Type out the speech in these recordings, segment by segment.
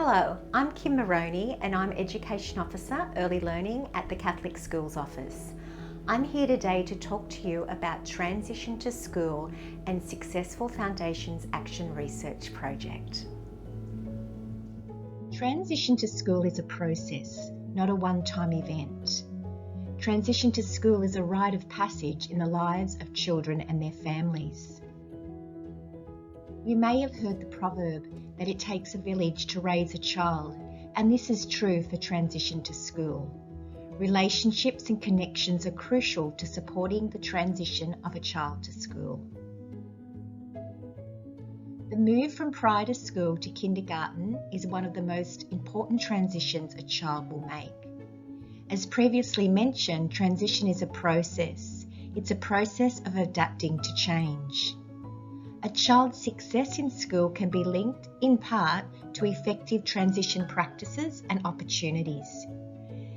Hello, I'm Kim Moroney and I'm Education Officer Early Learning at the Catholic Schools Office. I'm here today to talk to you about Transition to School and Successful Foundations Action Research Project. Transition to school is a process, not a one-time event. Transition to school is a rite of passage in the lives of children and their families. You may have heard the proverb that it takes a village to raise a child, and this is true for transition to school. Relationships and connections are crucial to supporting the transition of a child to school. The move from prior to school to kindergarten is one of the most important transitions a child will make. As previously mentioned, transition is a process. It's a process of adapting to change. A child's success in school can be linked, in part, to effective transition practices and opportunities.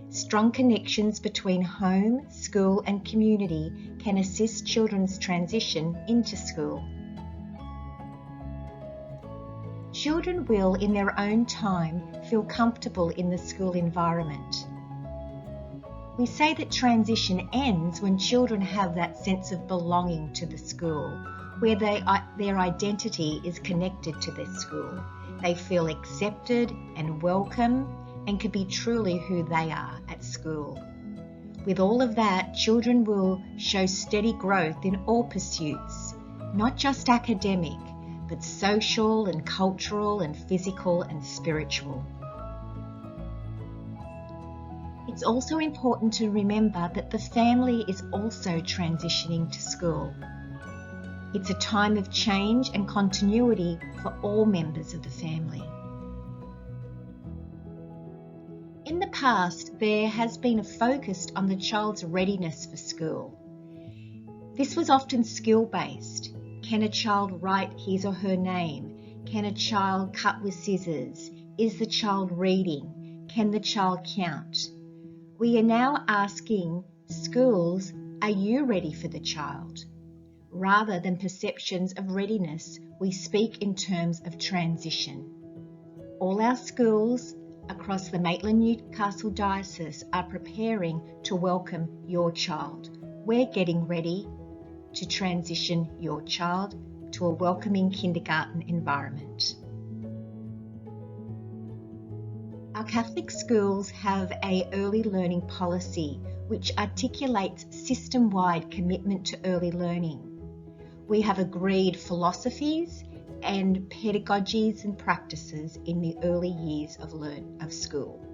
Strong connections between home, school, and community can assist children's transition into school. Children will, in their own time, feel comfortable in the school environment. We say that transition ends when children have that sense of belonging to the school, where their identity is connected to their school. They feel accepted and welcome and can be truly who they are at school. With all of that, children will show steady growth in all pursuits, not just academic, but social and cultural and physical and spiritual. It's also important to remember that the family is also transitioning to school. It's a time of change and continuity for all members of the family. In the past, there has been a focus on the child's readiness for school. This was often skill-based. Can a child write his or her name? Can a child cut with scissors? Is the child reading? Can the child count? We are now asking schools, are you ready for the child? Rather than perceptions of readiness, we speak in terms of transition. All our schools across the Maitland-Newcastle Diocese are preparing to welcome your child. We're getting ready to transition your child to a welcoming kindergarten environment. Our Catholic schools have an early learning policy which articulates system-wide commitment to early learning. We have agreed philosophies and pedagogies and practices in the early years of school.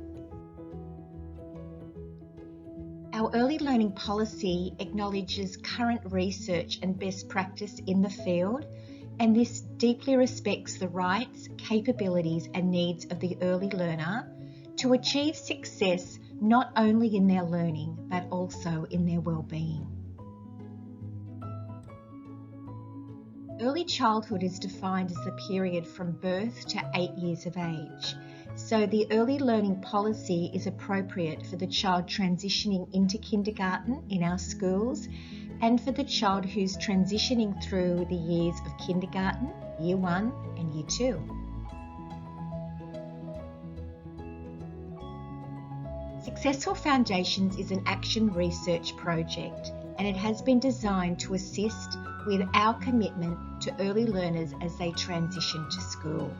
Our early learning policy acknowledges current research and best practice in the field, and this deeply respects the rights, capabilities, and needs of the early learner to achieve success not only in their learning but also in their well-being. Early childhood is defined as the period from birth to 8 years of age. So the early learning policy is appropriate for the child transitioning into kindergarten in our schools and for the child who's transitioning through the years of kindergarten, year 1 and year 2. Successful Foundations is an action research project, and it has been designed to assist with our commitment to early learners as they transition to school.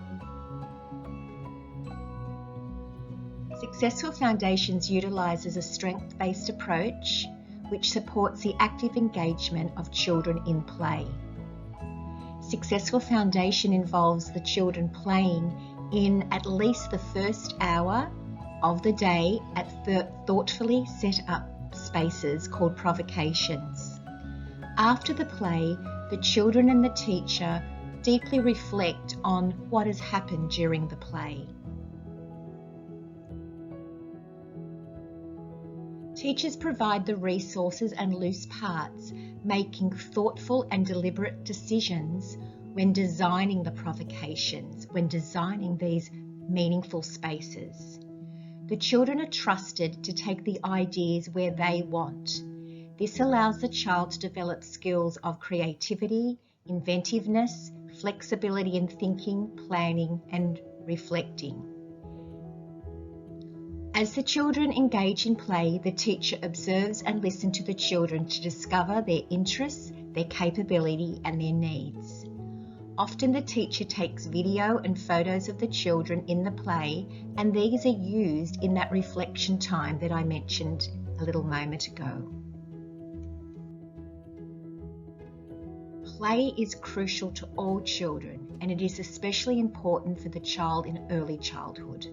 Successful Foundations utilises a strength-based approach which supports the active engagement of children in play. Successful Foundation involves the children playing in at least the first hour of the day at thoughtfully set up spaces called provocations. After the play, the children and the teacher deeply reflect on what has happened during the play. Teachers provide the resources and loose parts, making thoughtful and deliberate decisions when designing the provocations, when designing these meaningful spaces. The children are trusted to take the ideas where they want. This allows the child to develop skills of creativity, inventiveness, flexibility in thinking, planning, and reflecting. As the children engage in play, the teacher observes and listens to the children to discover their interests, their capability, and their needs. Often the teacher takes video and photos of the children in the play, and these are used in that reflection time that I mentioned a little moment ago. Play is crucial to all children, and it is especially important for the child in early childhood.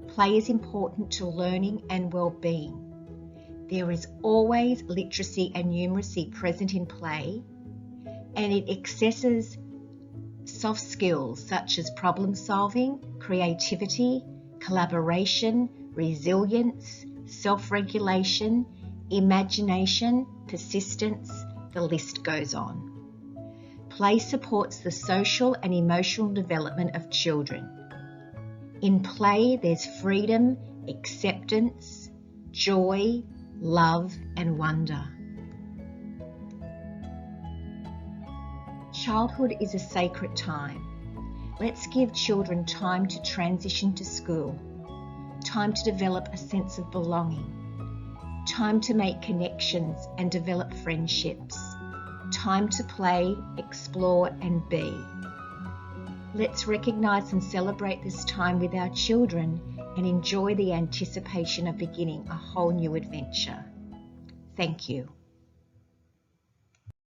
Play is important to learning and well-being. There is always literacy and numeracy present in play, and it accesses soft skills such as problem solving, creativity, collaboration, resilience, self-regulation, imagination, persistence, the list goes on. Play supports the social and emotional development of children. In play, there's freedom, acceptance, joy, love, and wonder. Childhood is a sacred time. Let's give children time to transition to school, time to develop a sense of belonging, time to make connections and develop friendships, time to play, explore, and be. Let's recognise and celebrate this time with our children and enjoy the anticipation of beginning a whole new adventure. Thank you.